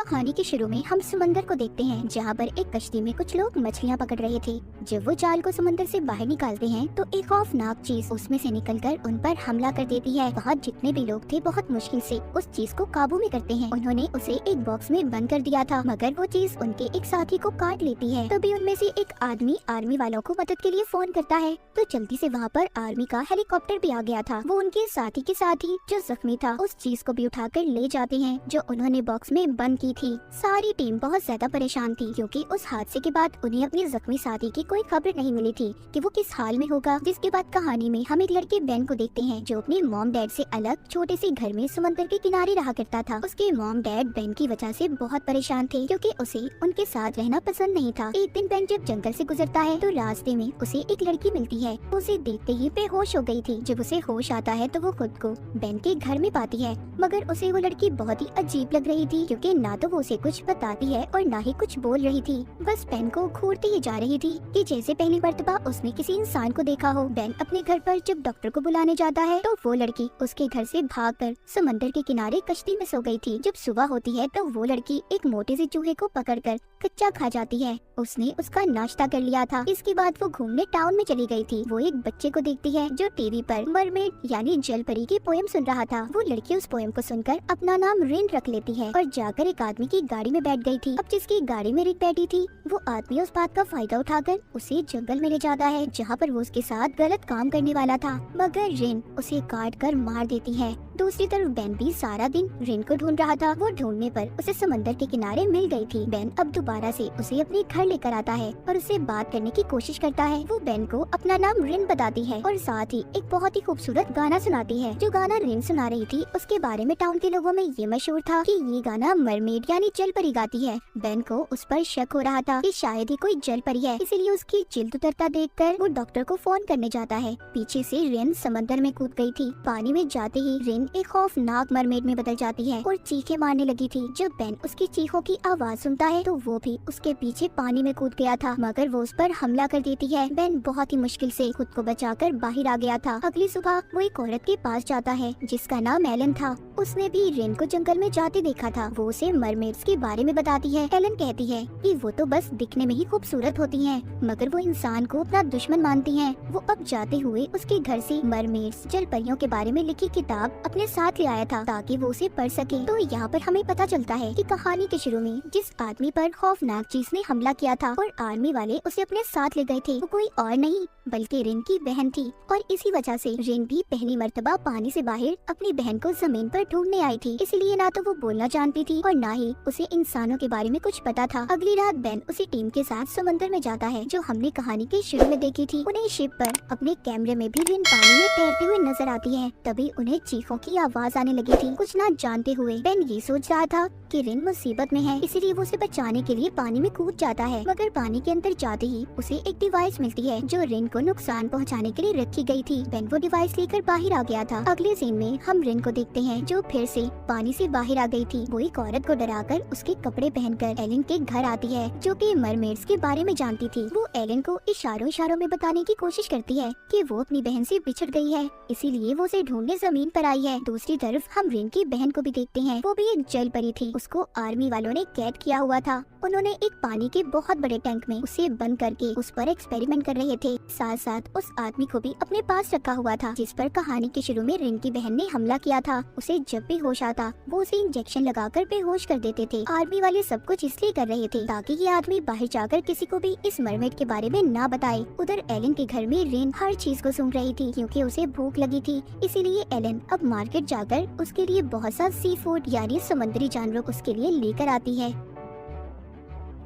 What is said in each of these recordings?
कहानी के शुरू में हम समंदर को देखते हैं, जहाँ पर एक कश्ती में कुछ लोग मछलियाँ पकड़ रहे थे। जब वो जाल को समंदर से बाहर निकालते हैं तो एक खौफनाक चीज उसमें से निकलकर उन पर हमला कर देती है। वहाँ जितने भी लोग थे बहुत मुश्किल से उस चीज को काबू में करते हैं। उन्होंने उसे एक बॉक्स में बंद कर दिया था, मगर वो चीज उनके एक साथी को काट लेती है। तभी उनमें से एक आदमी आर्मी वालों को मदद के लिए फोन करता है, तो जल्दी से वहाँ पर आर्मी का हेलीकॉप्टर भी आ गया था। वो उनके साथी के साथ ही जो जख्मी था उस चीज को भी उठाकर ले जाते हैं जो उन्होंने बॉक्स में बंद की थी। सारी टीम बहुत ज्यादा परेशान थी क्योंकि उस हादसे के बाद उन्हें अपने जख्मी साथी की कोई खबर नहीं मिली थी कि वो किस हाल में होगा। जिसके बाद कहानी में हम एक लड़के बेन को देखते हैं जो अपने मॉम डैड से अलग छोटे से घर में समंदर के किनारे रहा करता था। उसके मॉम डैड बेन की वजह से बहुत परेशान थे क्योंकि उसे उनके साथ रहना पसंद नहीं था। एक दिन बेन जब जंगल से गुजरता है तो रास्ते में उसे एक लड़की मिलती है। उसे देखते ही बेहोश हो गई थी। जब उसे होश आता है तो वो खुद को बेन के घर में पाती है, मगर उसे वो लड़की बहुत ही अजीब लग रही थी क्योंकि ना तो वो उसे कुछ बताती है और ना ही कुछ बोल रही थी। बस बेन को घूरती ही जा रही थी कि जैसे पहली मर्तबा उसने किसी इंसान को देखा हो। बेन अपने घर पर जब डॉक्टर को बुलाने जाता है तो वो लड़की उसके घर से भागकर समंदर के किनारे कश्ती में सो गई थी। जब सुबह होती है तो वो लड़की एक मोटे से चूहे को पकड़कर कच्चा खा जाती है। उसने उसका नाश्ता कर लिया था। इसके बाद वो घूमने टाउन में चली गई थी। वो एक बच्चे को देखती है जो टीवी पर मरमेड यानी जल परी की पोएम सुन रहा था। वो लड़की उस पोएम को सुनकर अपना नाम रिन रख लेती है और जाकर एक आदमी की गाड़ी में बैठ गई थी। अब जिसकी गाड़ी में रिन बैठी थी वो आदमी उस बात का फायदा उठाकर उसे जंगल में ले जाता है जहाँ पर वो उसके साथ गलत काम करने वाला था, मगर रिन उसे काट कर मार देती है। दूसरी तरफ बेन भी सारा दिन रिन को ढूंढ रहा था। वो ढूंढने पर उसे समंदर के किनारे मिल गई थी। बेन अब दोबारा से उसे अपने घर लेकर आता है और उससे बात करने की कोशिश करता है। वो बेन को अपना नाम रिन बताती है और साथ ही एक बहुत ही खूबसूरत गाना सुनाती है। जो गाना रिन सुना रही थी उसके बारे में टाउन के लोगों में ये मशहूर था कि ये गाना मरमेड यानी जल परी गाती है। बेन को उस पर शक हो रहा था कि शायद ही कोई जल परी है, इसीलिए उसकी जिल्द उतरता देखकर वो डॉक्टर को फोन करने जाता है। पीछे से रिन समंदर में कूद गई थी। पानी में जाते ही रिन एक खौफनाक मरमेड में बदल जाती है और चीखें मारने लगी थी। जब बेन उसकी चीखों की आवाज सुनता है तो वो भी उसके पीछे पानी में कूद गया था, मगर वो उस पर हमला कर देती है। बेन बहुत ही मुश्किल से खुद को बचाकर बाहर आ गया था। अगली सुबह वो एक औरत के पास जाता है जिसका नाम एलन था। उसने भी रिन को जंगल में जाते देखा था। वो उसे मरमेड्स के बारे में बताती है। एलन कहती है कि वो तो बस दिखने में ही खूबसूरत होती हैं, मगर वो इंसान को अपना दुश्मन मानती हैं। वो अब जाते हुए उसके घर से मरमेड्स जल परियों के बारे में लिखी किताब अपने साथ ले आया था ताकि वो उसे पढ़ सके। तो यहाँ पर हमें पता चलता है कि कहानी के शुरू में जिस आदमी पर खौफनाक चीज ने हमला किया था और आर्मी वाले उसे अपने साथ ले गए थे वो कोई और नहीं बल्कि रिन की बहन थी। और इसी वजह से रिन भी पहली मर्तबा पानी से बाहर अपनी बहन को जमीन पर ढूंढने आई थी। इसलिए ना तो वो बोलना जानती थी और ना ही उसे इंसानों के बारे में कुछ पता था। अगली रात बेन उसी टीम के साथ समंदर में जाता है जो हमने कहानी के शुरू में देखी थी। उन्हें शिप पर अपने कैमरे में भी रिन पानी में तैरते हुए नजर आती है। तभी उन्हें चीखों की आवाज आने लगी थी। कुछ ना जानते हुए बेन ये सोच रहा था कि रिन मुसीबत में है, इसीलिए वो उसे बचाने के लिए पानी में कूद जाता है। मगर पानी के अंदर जाते ही उसे एक डिवाइस मिलती है जो रिन को नुकसान पहुंचाने के लिए रखी गई थी। बेन वो डिवाइस लेकर बाहर आ गया था। अगले सीन में हम रिन को देखते हैं जो फिर से पानी से बाहर आ गई थी। वो एक औरत को डराकर उसके कपड़े पहनकर एलन के घर आती है जो कि मरमेड्स के बारे में जानती थी। वो एलन को इशारों इशारों में बताने की कोशिश करती है कि वो अपनी बहन से बिछड़ गई है, इसीलिए वो उसे ढूंढने जमीन पर आई है। दूसरी तरफ हम रिन की बहन को भी देखते हैं। वो भी एक जल परी थी। उसको आर्मी वालों ने कैद किया हुआ था। उन्होंने एक पानी के बहुत बड़े टैंक में उसे बंद करके उस पर एक्सपेरिमेंट कर रहे थे। साथ साथ उस आदमी को भी अपने पास रखा हुआ था जिस पर कहानी के शुरू में रिन की बहन ने हमला किया था। उसे जब भी होश आता वो उसे इंजेक्शन लगाकर बेहोश कर देते थे। आर्मी वाले सब कुछ इसलिए कर रहे थे ताकि ये आदमी बाहर जाकर किसी को भी इस मरमेड के बारे में ना बताए। उधर एलन के घर में रिन हर चीज को सुन रही थी क्योंकि उसे भूख लगी थी। इसीलिए एलन अब मार्केट जाकर उसके लिए बहुत सा सी फूड यानी समुद्री जानवर उसके लिए लेकर आती है।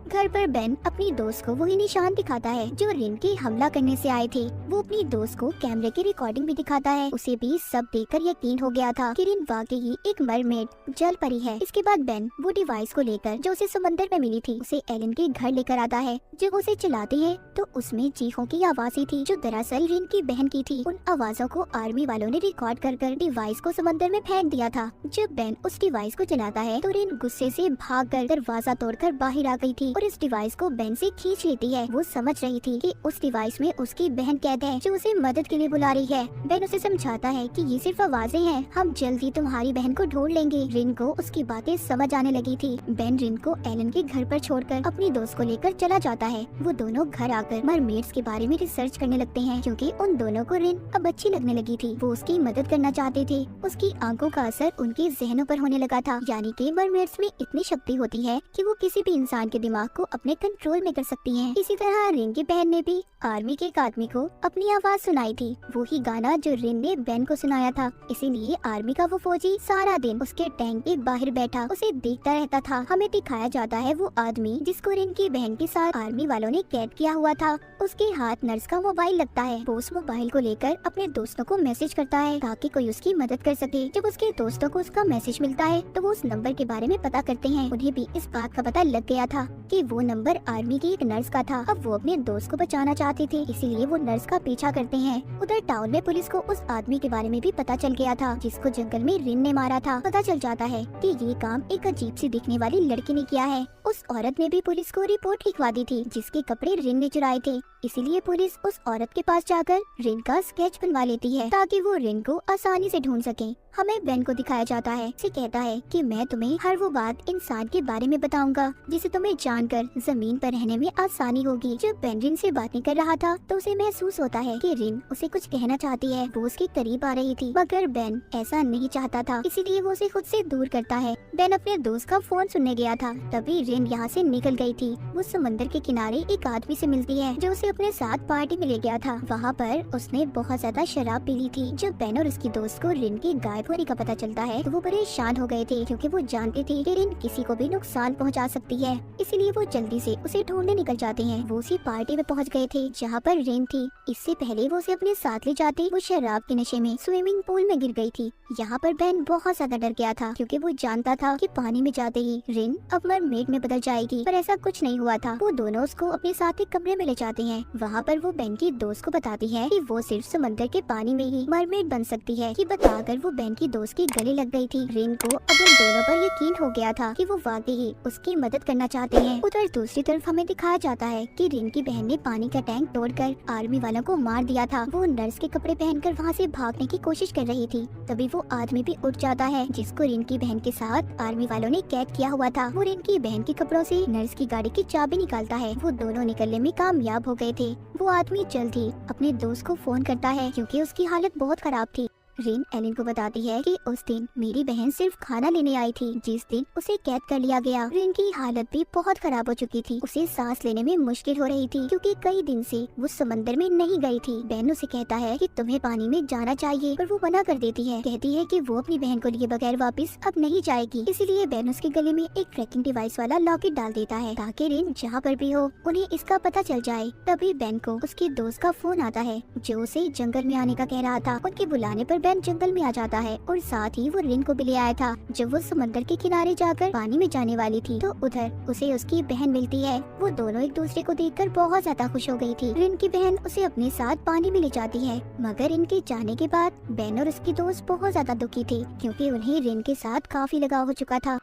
घर पर बेन अपनी दोस्त को वही निशान दिखाता है जो रिन के हमला करने से आए थे। वो अपनी दोस्त को कैमरे की रिकॉर्डिंग भी दिखाता है। उसे भी सब देखकर यकीन हो गया था कि रिन वाकई एक मरमेड जल परी है। इसके बाद बेन वो डिवाइस को लेकर जो उसे समंदर में मिली थी उसे एलन के घर लेकर आता है। जब उसे चलाते हैं तो उसमें चीखों की आवाजें थी जो दरअसल रिन की बहन की थी। उन आवाजों को आर्मी वालों ने रिकॉर्ड कर डिवाइस को समंदर में फेंक दिया था। जब बेन उस डिवाइस को चलाता है तो रिन गुस्से से भागकर दरवाजा तोड़कर बाहर आ गई थी और इस डिवाइस को बेन से खींच लेती है। वो समझ रही थी कि उस डिवाइस में उसकी बहन कैद है जो उसे मदद के लिए बुला रही है। बेन उसे समझाता है कि ये सिर्फ आवाजें हैं, हम जल्दी तुम्हारी बहन को ढूंढ लेंगे। रिन को उसकी बातें समझ आने लगी थी। बेन रिन को एलन के घर पर छोड़कर अपनी दोस्त को लेकर चला जाता है। वो दोनों घर आकर मरमेड्स के बारे में रिसर्च करने लगते हैं क्योंकि उन दोनों को रिन अब अच्छी लगने लगी थी। वो उसकी मदद करना चाहते थे। उसकी आंखों का असर उनके जहनों पर होने लगा था, यानी कि मरमेड्स में इतनी शक्ति होती है कि वो किसी भी इंसान के दिमाग को अपने कंट्रोल में कर सकती हैं। इसी तरह रिन की बहन ने भी आर्मी के एक आदमी को अपनी आवाज सुनाई थी, वो ही गाना जो रिन ने बेन को सुनाया था। इसीलिए आर्मी का वो फौजी सारा दिन उसके टैंक के बाहर बैठा उसे देखता रहता था। हमें दिखाया जाता है वो आदमी जिसको रिन की बहन के साथ आर्मी वालों ने कैद किया हुआ था। उसके हाथ नर्स का मोबाइल लगता है। वो उस मोबाइल को लेकर अपने दोस्तों को मैसेज करता है ताकि कोई उसकी मदद कर सके। जब उसके दोस्तों को उसका मैसेज मिलता है तो वो उस नंबर के बारे में पता करते हैं। उन्हें भी इस बात का पता लग गया था कि वो नंबर आर्मी की एक नर्स का था। अब वो अपने दोस्त को बचाना चाहते थे, इसीलिए वो नर्स का पीछा करते हैं। उधर टाउन में पुलिस को उस आदमी के बारे में भी पता चल गया था जिसको जंगल में रिन ने मारा था। पता चल जाता है कि ये काम एक अजीब सी दिखने वाली लड़की ने किया है। उस औरत ने भी पुलिस को रिपोर्ट लिखवा दी थी जिसके कपड़े रिन ने चुराए थे। इसीलिए पुलिस उस औरत के पास जाकर रिन का स्केच बनवा लेती है ताकि वो रिन को आसानी से ढूंढ सके। हमें बेन को दिखाया जाता है। उसे कहता है कि मैं तुम्हें हर वो बात इंसान के बारे में बताऊंगा जिसे तुम्हें जानकर जमीन पर रहने में आसानी होगी। जब बेन रिन से बात नहीं कर रहा था तो उसे महसूस होता है कि रिन उसे कुछ कहना चाहती है। वो उसके करीब आ रही थी मगर बेन ऐसा नहीं चाहता था, इसीलिए वो उसे खुद से दूर करता है। बेन अपने दोस्त का फोन सुनने गया था, तभी रिन यहाँ से निकल गई थी। वो समंदर के किनारे एक आदमी से मिलती है जो उसे अपने साथ पार्टी में ले गया था। वहाँ पर उसने बहुत ज्यादा शराब पी ली थी। जब बेन और उसकी दोस्त को रिन के गायब होने का पता चलता है तो वो परेशान हो गए थे क्योंकि वो जानते थे कि रिन किसी को भी नुकसान पहुंचा सकती है। इसीलिए वो जल्दी से उसे ढूंढने निकल जाते हैं। वो उसी पार्टी में पहुंच गए थे जहाँ पर रिन थी। इससे पहले वो उसे अपने साथ ले जाते वो शराब के नशे में स्विमिंग पूल में गिर गई थी। यहाँ पर बेन बहुत ज्यादा डर गया था क्योंकि वो जानता था कि पानी में जाते ही रिन अब मरमेड में बदल जाएगी, पर ऐसा कुछ नहीं हुआ था। वो दोनों उसको अपने साथ एक कमरे में ले जाते हैं। वहाँ पर वो बेन की दोस्त को बताती है कि वो सिर्फ समंदर के पानी में ही मरमेड बन सकती है। ये बताकर वो बेन की दोस्त की गले लग गई थी। रिन को अब उन दोनों पर यकीन हो गया था कि वो वाकई ही उसकी मदद करना चाहते हैं। उधर दूसरी तरफ हमें दिखाया जाता है कि रिन की बहन ने पानी का टैंक तोड़कर आर्मी वालों को मार दिया था। वो नर्स के कपड़े पहनकर वहाँ से भागने की कोशिश कर रही थी, तभी वो आदमी भी उठ जाता है जिसको रिन की बहन के साथ आर्मी वालों ने कैद किया हुआ था। वो रिन की बहन के कपड़ों से नर्स की गाड़ी की चाबी निकालता है। वो दोनों निकलने में कामयाब हो गए थे। वो आदमी जल्द ही अपने दोस्त को फोन करता है क्योंकि उसकी हालत बहुत खराब थी। रिन एलन को बताती है कि उस दिन मेरी बहन सिर्फ खाना लेने आई थी जिस दिन उसे कैद कर लिया गया। रिन की हालत भी बहुत खराब हो चुकी थी। उसे सांस लेने में मुश्किल हो रही थी क्योंकि कई दिन से वो समंदर में नहीं गई थी। बेन उसे कहता है कि तुम्हें पानी में जाना चाहिए, पर वो मना कर देती है। कहती है कि वो अपनी बहन को लिए बगैर वापस अब नहीं जाएगी। इसीलिए बेन उसके गले में एक ट्रैकिंग डिवाइस वाला लॉकेट डाल देता है ताकि रिन जहाँ पर भी हो उन्हें इसका पता चल जाए। तभी बेन को उसके दोस्त का फोन आता है जो उसे जंगल में आने का कह रहा था। उनके बुलाने पर बेन जंगल में आ जाता है और साथ ही वो रिन को भी ले आया था। जब वो समंदर के किनारे जाकर पानी में जाने वाली थी तो उधर उसे उसकी बहन मिलती है। वो दोनों एक दूसरे को देखकर बहुत ज्यादा खुश हो गई थी। रिन की बहन उसे अपने साथ पानी में ले जाती है, मगर इनके जाने के बाद बेन और उसकी दोस्त बहुत ज्यादा दुखी थी क्योंकि उन्हें रिन के साथ काफी लगाव हो चुका था।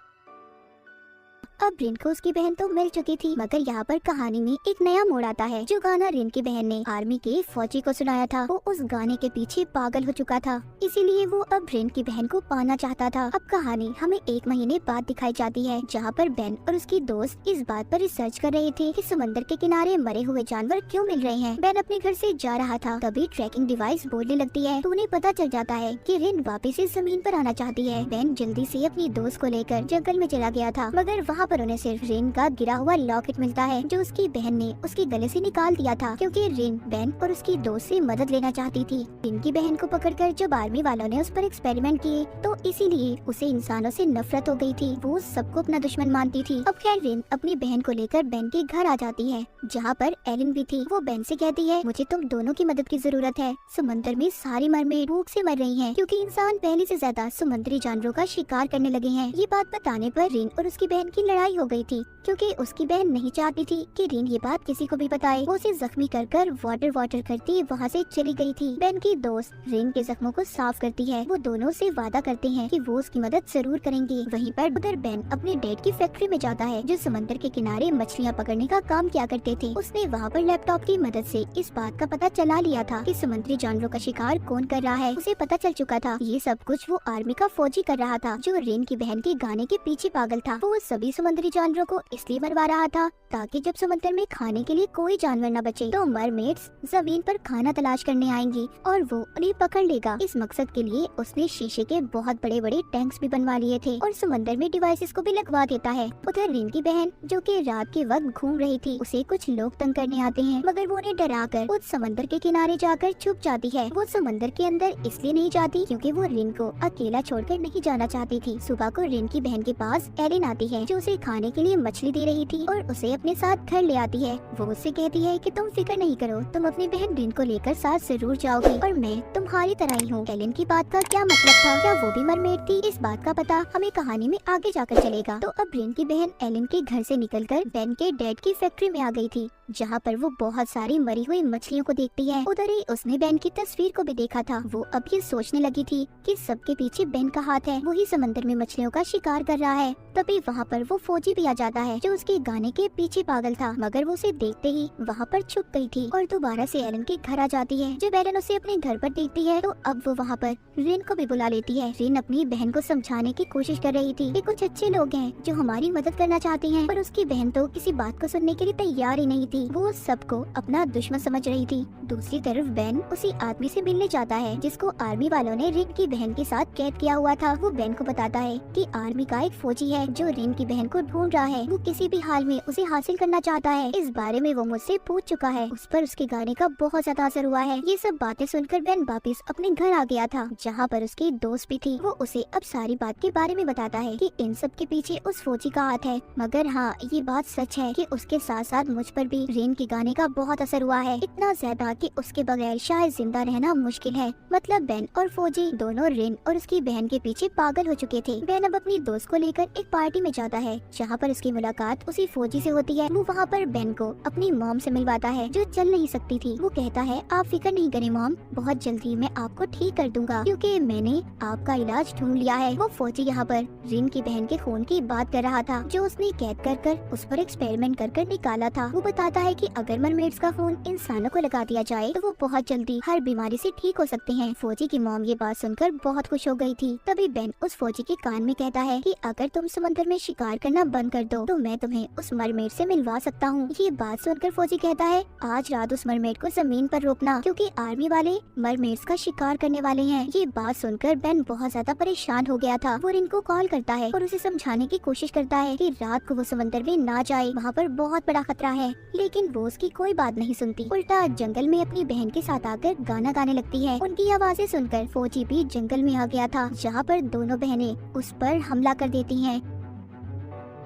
अब रिन को उसकी बहन तो मिल चुकी थी, मगर यहाँ पर कहानी में एक नया मोड़ आता है। जो गाना रिन की बहन ने आर्मी के फौजी को सुनाया था वो उस गाने के पीछे पागल हो चुका था, इसीलिए वो अब रिन की बहन को पाना चाहता था। अब कहानी हमें 1 महीने बाद दिखाई जाती है जहाँ पर बेन और उसकी दोस्त इस बात पर रिसर्च कर रहे थे कि समंदर के किनारे मरे हुए जानवर क्यों मिल रहे हैं। बेन अपने घर से जा रहा था, तभी ट्रैकिंग डिवाइस बोलने लगती है तो उन्हें पता चल जाता है कि रिन वापस इस जमीन पर आना चाहती है। बेन जल्दी से अपनी दोस्त को लेकर जंगल में चला गया था, मगर वहाँ पर उन्हें सिर्फ रिन का गिरा हुआ लॉकेट मिलता है जो उसकी बहन ने उसके गले से निकाल दिया था क्योंकि रिन बेन और उसकी दोस्त से मदद लेना चाहती थी। रिन की बहन को पकड़कर जब आर्मी वालों ने उस पर एक्सपेरिमेंट किए तो इसीलिए उसे इंसानों से नफरत हो गई थी। वो सबको अपना दुश्मन मानती थी। अब खैर रिन अपनी बहन को लेकर बेन के घर आ जाती है जहाँ पर एलन भी थी। वो बेन से कहती है मुझे तुम दोनों की मदद की जरूरत है। समंदर में सारी मरमेड भूख से मर रही हैं क्योंकि इंसान पहले से ज्यादा समुद्री जानवरों का शिकार करने लगे हैं। ये बात बताने पर रिन और उसकी बहन की लड़ाई लड़ाई हो गई थी क्योंकि उसकी बहन नहीं चाहती थी कि रिन ये बात किसी को भी बताए। वो उसे जख्मी कर वाटर करती वहाँ से चली गई थी। बेन की दोस्त रिन के जख्मों को साफ करती है। वो दोनों से वादा करते हैं कि वो उसकी मदद जरूर करेंगे। वहीं पर उधर बेन अपने डैड की फैक्ट्री में जाता है जो समंदर के किनारे मछलियाँ पकड़ने का काम किया करते थे। उसने वहाँ पर लैपटॉप की मदद से इस बात का पता चला लिया था कि समुद्री जानवरों का शिकार कौन कर रहा है। उसे पता चल चुका था ये सब कुछ वो आर्मी का फौजी कर रहा था जो रिन की बहन के गाने के पीछे पागल था। वो सभी समुद्री जानवरों को इसलिए मरवा रहा था ताकि जब समुद्र में खाने के लिए कोई जानवर न बचे तो मरमेड्स जमीन पर खाना तलाश करने आएंगी और वो उन्हें पकड़ लेगा। इस मकसद के लिए उसने शीशे के बहुत बड़े बड़े टैंक्स भी बनवा लिए थे और समंदर में डिवाइसेस को भी लगवा देता है। उधर रिन की बहन जो कि रात के वक्त घूम रही थी उसे कुछ लोग तंग करने आते हैं मगर वो उन्हें डराकर उस समंदर के किनारे जाकर छुप जाती है। वो समंदर के अंदर इसलिए नहीं जाती क्योंकि वो रिन को अकेला छोड़कर नहीं जाना चाहती थी। सुबह को रिन की बहन के पास एलिन आती है जो उसे खाने के लिए मछली दे रही थी और उसे अपने साथ घर ले आती है। वो उससे कहती है कि तुम फिक्र नहीं करो, तुम अपनी बहन रिन को लेकर साथ जरूर जाओगी और मैं तुम्हारी तरह ही हूँ। एलिन की बात का क्या मतलब था? क्या वो भी मरमेड थी? इस बात का पता हमें कहानी में आगे जाकर चलेगा। तो अब रिन की बहन एलिन के घर से निकलकर बेन के डैड की फैक्ट्री में आ गई थी जहाँ पर वो बहुत सारी मरी हुई मछलियों को देखती है। उधर ही उसने बेन की तस्वीर को भी देखा था। वो अब ये सोचने लगी थी कि सबके पीछे बेन का हाथ है, वही समंदर में मछलियों का शिकार कर रहा है। तभी वहाँ पर वो फौजी भी आ जाता है जो उसके गाने के पीछे पागल था मगर वो उसे देखते ही वहाँ पर छुप गई थी और दोबारा से एलन के घर आ जाती है। जब एलन उसे अपने घर पर देखती है तो अब वो वहाँ पर रिन को भी बुला लेती है। रिन अपनी बहन को समझाने की कोशिश कर रही थी कि कुछ अच्छे लोग हैं जो हमारी मदद करना चाहते हैं, पर उसकी बहन तो किसी बात को सुनने के लिए तैयार ही नहीं थी। वो सबको अपना दुश्मन समझ रही थी। दूसरी तरफ बेन उसी आदमी से मिलने जाता है जिसको आर्मी वालों ने रिन की बहन के साथ कैद किया हुआ था। वो बेन को बताता है कि आर्मी का एक फौजी है जो रिन की बहन को ढूंढ रहा है। वो किसी भी हाल में उसे हासिल करना चाहता है। इस बारे में वो मुझसे पूछ चुका है। उस पर उसके गाने का बहुत ज्यादा असर हुआ है। ये सब बातें सुनकर बेन वापस अपने घर आ गया था जहाँ पर उसकी दोस्त भी थी। वो उसे अब सारी बात के बारे में बताता है कि इन सब के पीछे उस फौजी का हाथ है, मगर हाँ ये बात सच है कि उसके साथ साथ मुझ पर भी रिन के गाने का बहुत असर हुआ है, इतना ज्यादा कि उसके बगैर शायद जिंदा रहना मुश्किल है। मतलब बेन और फौजी दोनों रिन और उसकी बहन के पीछे पागल हो चुके थे। बेन अब अपनी दोस्त को लेकर एक पार्टी में जाता है जहाँ पर उसकी मुलाकात उसी फौजी से होती है। वो वहाँ पर बेन को अपनी मॉम से मिलवाता है जो चल नहीं सकती थी। वो कहता है आप फिक्र नहीं करें मॉम, बहुत जल्दी मैं आपको ठीक कर दूंगा क्योंकि मैंने आपका इलाज ढूंढ लिया है। वो फौजी यहाँ पर रिन की बहन के खून की बात कर रहा था जो उसने कैद कर उस पर एक्सपेरिमेंट कर निकाला था। वो बताता है कि अगर मरमेड्स का खून इंसानों को लगा दिया जाए तो वो बहुत जल्दी हर बीमारी से ठीक हो सकते हैं। फौजी की मॉम ये बात सुनकर बहुत खुश हो गई थी। तभी बेन उस फौजी के कान में कहता है कि अगर तुम समंदर में शिकार करना बंद कर दो तो मैं तुम्हें उस मरमेड से मिलवा सकता हूँ। ये बात सुनकर फौजी कहता है आज रात उस मरमेड को जमीन पर रोकना क्योंकि आर्मी वाले मरमेड्स का शिकार करने वाले हैं। ये बात सुनकर बेन बहुत ज्यादा परेशान हो गया था। वो रिन को कॉल करता है और उसे समझाने की कोशिश करता है कि रात को वो समंदर में ना जाए, वहाँ पर बहुत बड़ा खतरा है, लेकिन वो उसकी कोई बात नहीं सुनती। उल्टा जंगल में अपनी बहन के साथ आकर गाना गाने लगती है। उनकी आवाजें सुनकर फौजी भी जंगल में आ गया था जहाँ पर दोनों बहनें उस पर हमला कर देती हैं।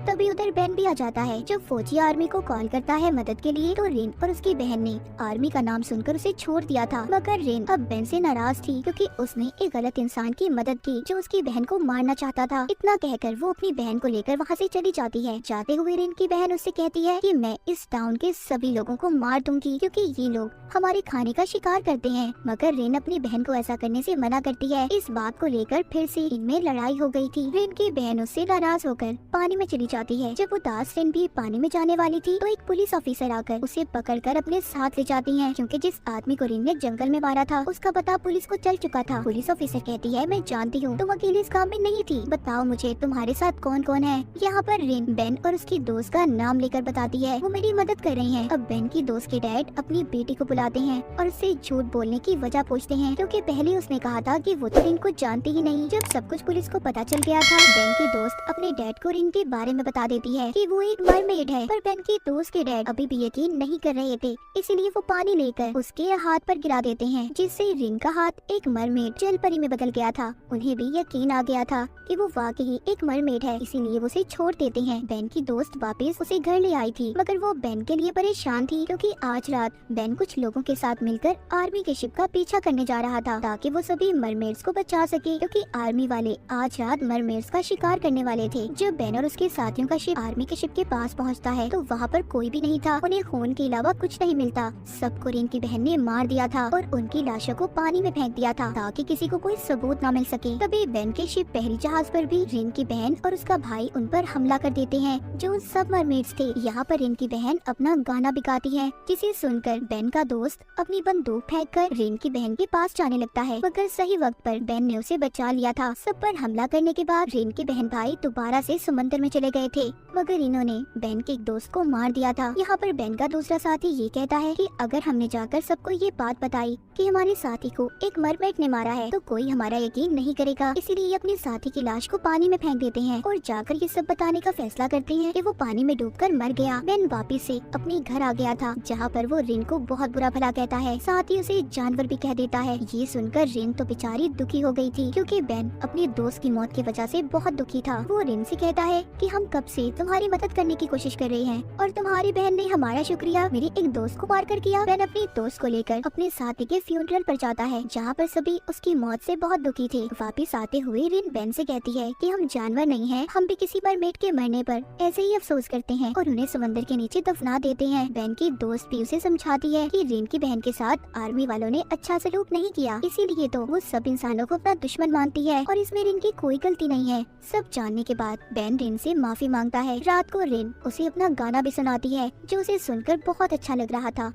तभी उधर बेन भी आ जाता है। जब फौजी आर्मी को कॉल करता है मदद के लिए तो रिन और उसकी बहन ने आर्मी का नाम सुनकर उसे छोड़ दिया था, मगर रिन अब बेन से नाराज थी क्योंकि उसने एक गलत इंसान की मदद की जो उसकी बहन को मारना चाहता था। इतना कहकर वो अपनी बहन को लेकर वहाँ से चली जाती है। जाते हुए रिन की बहन उससे कहती है कि मैं इस टाउन के सभी लोगों को मार दूंगी क्योंकि ये लोग हमारे खाने का शिकार करते हैं, मगर रिन अपनी बहन को ऐसा करने से मना करती है। इस बात को लेकर फिर से इनमें लड़ाई हो गई थी। रिन की बहन उससे नाराज होकर पानी में चली जाती है। जब उदास रिन भी पानी में जाने वाली थी तो एक पुलिस ऑफिसर आकर उसे पकड़कर अपने साथ ले जाती हैं क्योंकि जिस आदमी को रिन ने जंगल में मारा था उसका पता पुलिस को चल चुका था। पुलिस ऑफिसर कहती है मैं जानती हूँ तुम अकेले इस काम में नहीं थी, बताओ मुझे तुम्हारे साथ कौन कौन है। यहाँ पर रिन बेन और उसकी दोस्त का नाम लेकर बताती है वो मेरी मदद कर रही है। अब बेन की दोस्त के डैड अपनी बेटी को बुलाते हैं और उससे झूठ बोलने की वजह पूछते हैं क्योंकि पहले उसने कहा था कि वो तो रिन को जानती ही नहीं। जब सब कुछ पुलिस को पता चल गया था बेन की दोस्त अपने डैड को रिन के बारे में बता देती है कि वो एक मरमेड है, पर बेन की दोस्त के डैड अभी भी यकीन नहीं कर रहे थे, इसीलिए वो पानी लेकर उसके हाथ पर गिरा देते हैं जिससे रिन का हाथ एक मरमेड जल परी में बदल गया था। उन्हें भी यकीन आ गया था कि वो वाकई एक मरमेड है, इसीलिए वो उसे छोड़ देते हैं। बेन की दोस्त वापस उसे घर ले आई थी मगर वो बेन के लिए परेशान थी क्योंकि आज रात बेन कुछ लोगों के साथ मिलकर आर्मी के शिप का पीछा करने जा रहा था ताकि वो सभी मरमेड्स को बचा सके क्योंकि आर्मी वाले आज रात मरमेड्स का शिकार करने वाले थे। जब बेन और उसके साथ साथियों का शिप आर्मी के शिप के पास पहुंचता है तो वहाँ पर कोई भी नहीं था। उन्हें खून के अलावा कुछ नहीं मिलता। सबको रिन की बहन ने मार दिया था और उनकी लाशों को पानी में फेंक दिया था ताकि किसी को कोई सबूत न मिल सके। तभी बेन के शिप पहली जहाज पर भी रिन की बहन और उसका भाई उन पर हमला कर देते हैं जो सब मरमेड्स थे। यहाँ पर रिन की बहन अपना गाना भी गाती है जिसे सुनकर बेन का दोस्त अपनी बंदूक फेंककर रिन की बहन के पास जाने लगता है, मगर सही वक्त पर बेन ने उसे बचा लिया था। सब पर हमला करने के बाद रिन के बहन भाई दोबारा से समंदर में चले गए थे, मगर इन्होंने बेन के एक दोस्त को मार दिया था। यहाँ पर बेन का दूसरा साथी ये कहता है कि अगर हमने जाकर सबको ये बात बताई कि हमारे साथी को एक मरमेड ने मारा है तो कोई हमारा यकीन नहीं करेगा, इसीलिए अपने साथी की लाश को पानी में फेंक देते हैं और जाकर ये सब बताने का फैसला करते हैं कि वो पानी में डूबकर मर गया। बेन वापिस से अपने घर आ गया था जहाँ पर वो रिन को बहुत बुरा भला कहता है, साथ ही उसे जानवर भी कह देता है। ये सुनकर रिन तो बेचारी दुखी हो गई थी क्योंकि बेन अपने दोस्त की मौत की वजह से बहुत दुखी था। वो रिन से कहता है कि हम कब से तुम्हारी मदद करने की कोशिश कर रहे हैं और तुम्हारी बहन ने हमारा शुक्रिया मेरे एक दोस्त को मार कर किया। बेन अपने दोस्त को लेकर अपने साथी के फ्यूनरल पर जाता है जहाँ पर सभी उसकी मौत से बहुत दुखी थे। वापिस आते हुए रिन बेन से कहती है कि हम जानवर नहीं हैं, हम भी किसी मरमेड के मरने पर ऐसे ही अफसोस करते हैं और उन्हें समंदर के नीचे दफना देते हैं। बेन की दोस्त भी उसे समझाती है कि रिन की बहन के साथ आर्मी वालों ने अच्छा सलूक नहीं किया, इसीलिए तो वो सब इंसानों को अपना दुश्मन मानती है और इसमें रिन की कोई गलती नहीं है। सब जानने के बाद बेन रिन से माफी मांगता है। रात को रिन उसे अपना गाना भी सुनाती है जो उसे सुनकर बहुत अच्छा लग रहा था।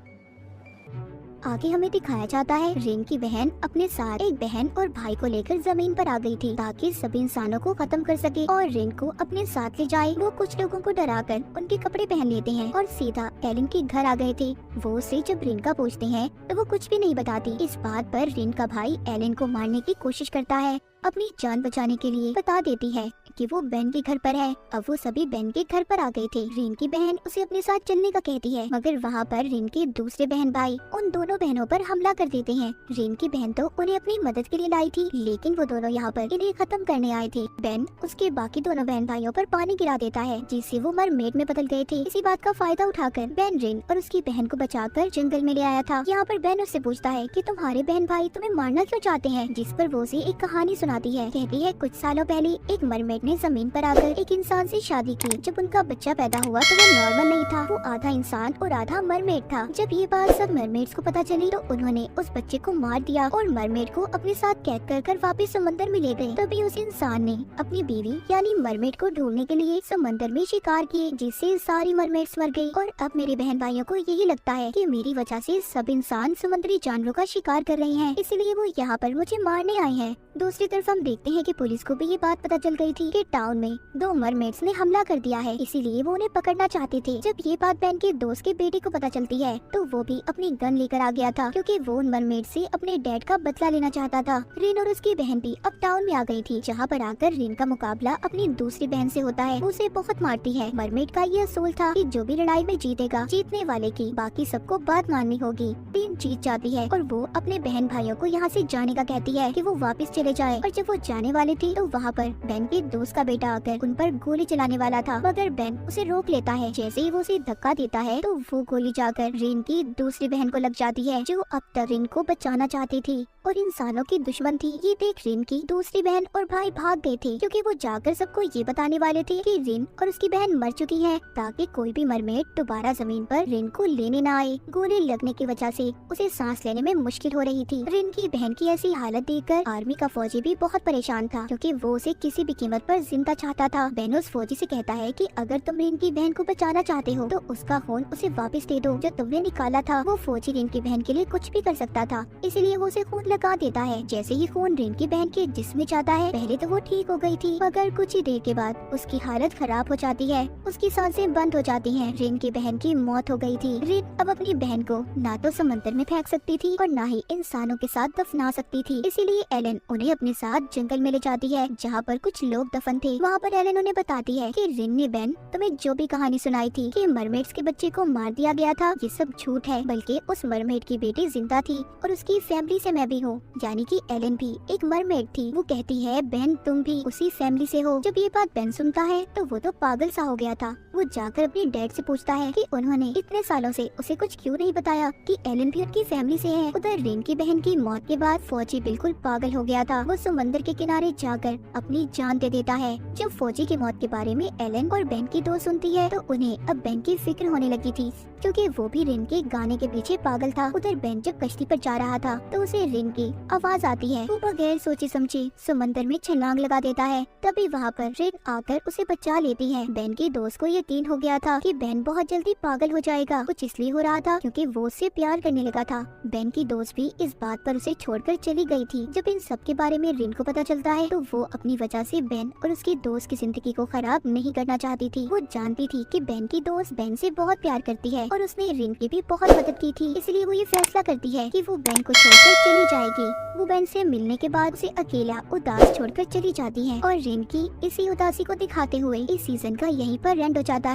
आगे हमें दिखाया जाता है रिन की बहन अपने साथ एक बहन और भाई को लेकर जमीन पर आ गई थी ताकि सभी इंसानों को खत्म कर सके और रिन को अपने साथ ले जाए। वो कुछ लोगों को डराकर उनके कपड़े पहन लेते हैं और सीधा एलन के घर आ गए थे। वो उसे जब रिन का पूछते हैं तो वो कुछ भी नहीं बताती। इस बात पर रिन का भाई एलन को मारने की कोशिश करता है, अपनी जान बचाने के लिए बता देती है कि वो बेन के घर पर है। अब वो सभी बेन के घर पर आ गए थे। रिन की बहन उसे अपने साथ चलने का कहती है, मगर वहाँ पर रिन के दूसरे बहन भाई उन दोनों बहनों पर हमला कर देते हैं। रिन की बहन तो उन्हें अपनी मदद के लिए लाई थी, लेकिन वो दोनों यहाँ पर इन्हें खत्म करने आए थे। बेन उसके बाकी दोनों बहन भाइयों पर पानी गिरा देता है जिससे वो मरमेड में बदल गए थे। इसी बात का फायदा उठाकर बेन रिन और उसकी बहन को बचाकर जंगल में ले आया था। यहाँ पर बेन उससे पूछता है कि तुम्हारे बहन भाई तुम्हें मारना क्यों चाहते हैं, जिस पर वो उसे एक कहानी सुनाती है। कहती है कुछ सालों पहले एक मरमेड ने जमीन पर आकर एक इंसान से शादी की। जब उनका बच्चा पैदा हुआ तो वो नॉर्मल नहीं था, वो आधा इंसान और आधा मरमेड था। जब ये बात सब मरमेड्स को पता चली तो उन्होंने उस बच्चे को मार दिया और मरमेड को अपने साथ कैद कर वापस समंदर में ले गए। तभी उस इंसान ने अपनी बीवी यानी मरमेड को ढूंढने के लिए समंदर में शिकार किए, जिससे सारी मरमेड्स मर गई। और अब मेरे बहन भाइयों को यही लगता है कि मेरी वजह से सब इंसान समुद्री जानवरों का शिकार कर रहे हैं, इसलिए वो यहाँ पर मुझे मारने आए हैं। दूसरी तरफ हम देखते हैं कि पुलिस को भी ये बात पता चल गई थी कि टाउन में दो मरमेड्स ने हमला कर दिया है, इसीलिए वो उन्हें पकड़ना चाहते थे। जब ये बात बेन के दोस्त के बेटे को पता चलती है तो वो भी अपनी गन लेकर आ गया था क्योंकि वो उन मरमेड से अपने डैड का बदला लेना चाहता था। रिन और उसकी बहन भी अब टाउन में आ गई थी, जहाँ पर आकर रिन का मुकाबला अपनी दूसरी बहन से होता है। उसे बहुत मारती है। मरमेड का ये असूल था कि जो भी लड़ाई में जीतेगा जीतने वाले की बाकी सबको बात माननी होगी। रिन जीत जाती है और वो अपने बहन भाइयों को यहाँ से जाने का कहती है कि वो वापस चले जाए। और जब वो जाने वाले थे तो वहाँ पर बेन के दोस्त का बेटा आकर उन पर गोली चलाने वाला था, मगर बेन उसे रोक लेता है। जैसे ही वो उसे धक्का देता है तो वो गोली जाकर रिन की दूसरी बहन को लग जाती है, जो अब तक रिन को बचाना चाहती थी और इंसानों की दुश्मन थी। ये देख रिन की दूसरी बहन और भाई भाग गए थे क्योंकि वो जाकर सबको ये बताने वाले थे कि रिन और उसकी बहन मर चुकी है, ताकि कोई भी मरमेड दोबारा जमीन पर रिन को लेने न आए। गोली लगने की वजह से उसे सांस लेने में मुश्किल हो रही थी। रिन की बहन की ऐसी हालत देखकर आर्मी का फौजी भी बहुत परेशान था क्योंकि वो उसे किसी भी कीमत पर जिंदा चाहता था। बेन उस फौजी से कहता है कि अगर तुम रिन की बहन को बचाना चाहते हो तो उसका खून उसे वापस दे दो जो तुमने निकाला था। वो फौजी रिन की बहन के लिए कुछ भी कर सकता था, इसीलिए वो उसे खून लगा देता है। जैसे ही खून रिन की बहन के जिस्म में जाता है, पहले तो वो ठीक हो गई थी, मगर कुछ ही देर के बाद उसकी हालत खराब हो जाती है, उसकी सांसें बंद हो जाती हैं। रिन की बहन की मौत हो गई थी। रिन अब अपनी बहन को ना तो समंदर में फेंक सकती थी और ना ही इंसानों के साथ दफना सकती थी, इसीलिए एलन उन्हें अपने साथ जंगल में ले जाती है जहाँ पर कुछ लोग दफन थे। वहाँ पर एलन उन्हें बताती है कि रिन ने बेन तुम्हें जो भी कहानी सुनाई थी कि मरमेड्स के बच्चे को मार दिया गया था, ये सब झूठ है, बल्कि उस मरमेड की बेटी जिंदा थी और उसकी फैमिली से मैं भी हूँ, यानी कि एलन भी एक मरमेड थी। वो कहती है बेन तुम भी उसी फैमिली से हो। जब ये बात बेन सुनता है तो वो तो पागल सा हो गया था। वो वो जाकर अपने डैड से पूछता है कि उन्होंने इतने सालों से उसे कुछ क्यों नहीं बताया कि एलन भी उनकी फैमिली से है। उधर रिन की बहन की मौत के बाद फौजी बिल्कुल पागल हो गया था। वो समंदर के किनारे जाकर अपनी जान दे देता है। जब फौजी की मौत के बारे में एलन और बेन की दोस्त सुनती है तो उन्हें अब बेन की फिक्र होने लगी थी, क्योंकि वो भी रिन के गाने के पीछे पागल था। उधर बेन जब कश्ती पर जा रहा था तो उसे रिन की आवाज आती है। वो बगैर सोचे समझे समंदर में छलांग लगा देता है। तभी वहाँ पर रिन आकर उसे बचा लेती है। बेन की दोस्त को यकीन हो गया था कि बेन बहुत जल्दी पागल हो जाएगा। कुछ इसलिए हो रहा था क्योंकि वो उससे प्यार करने लगा था। बेन की दोस्त भी इस बात पर उसे छोड़कर चली गई थी। जब इन सब के बारे में रिन को पता चलता है तो वो अपनी वजह से बेन और उसकी दोस्त की जिंदगी को खराब नहीं करना चाहती थी। वो जानती थी कि बेन की दोस्त बेन से बहुत प्यार करती है और उसने रिन की भी बहुत मदद की थी। इसलिए वो ये फैसला करती है कि वो बेन को छोड़कर चली जाएगी। वो बेन से मिलने के बाद उसे अकेला उदास छोड़कर चली जाती है और रिन की इसी उदासी को दिखाते हुए इस सीजन का यहीं पर एंड हो जाता है।